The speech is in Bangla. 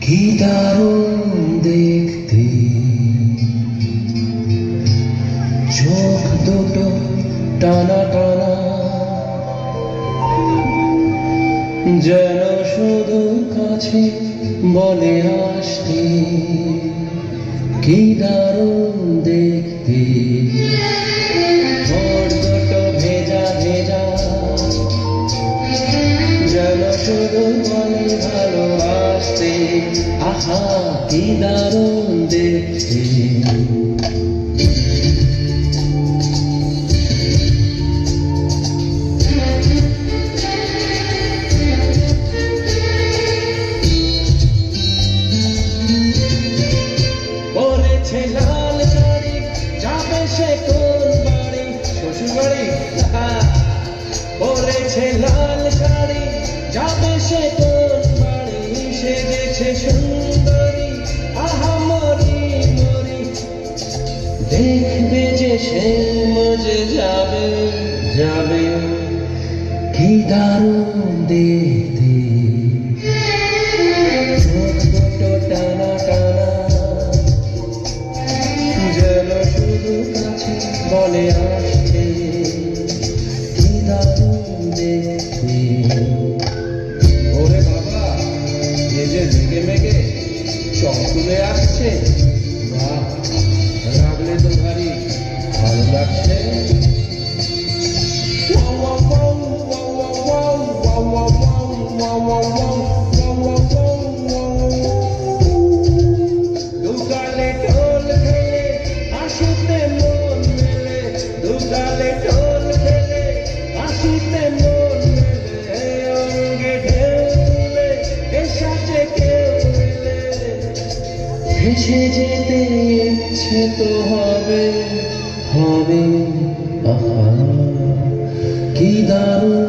কি দারুণ দেখতে, চোখ দুটো টানা টানা, যেন শুধু কাছে বলে আসতে। কি দারুণ দেখতে, ঠোঁট দুটো ভেজা ভেজা, যেন শুধু বলে ভালোবাসতে। আহা কি দারুণ দেখতে। পরেছে লাল শাড়ি, যাবে সে কোন বাড়ি? শ্বশুর বাড়ি। পরেছে লাল শাড়ি, যাবে সে কোন বাড়ি? সেজেছে সুন্দরী, আহা মরি মরি। দেখবে যে সে মজে যাবে যাবে। কি দারুণ দেখতে, চোখ দুটো টানা টানা, যেন শুধু কাছে বলে আসতে। কি দারুণ দেখতে। ওরে বাবা, এ যে মেঘে মেঘে চক তুলে আসছে, বাহ, রাগলে তো ভারী ভালো লাগছে। দুগালে ঢোল খেলে হাসিতে মন মেলে, দুগালে ঢোল খেলে হাসিতে মন মেলে। অঙ্গে ঢেউ তুলে এ সাজে কেউ এলে, ভেসে যেতে ইচ্ছে তো হবে হবে। আহা কি দারুণ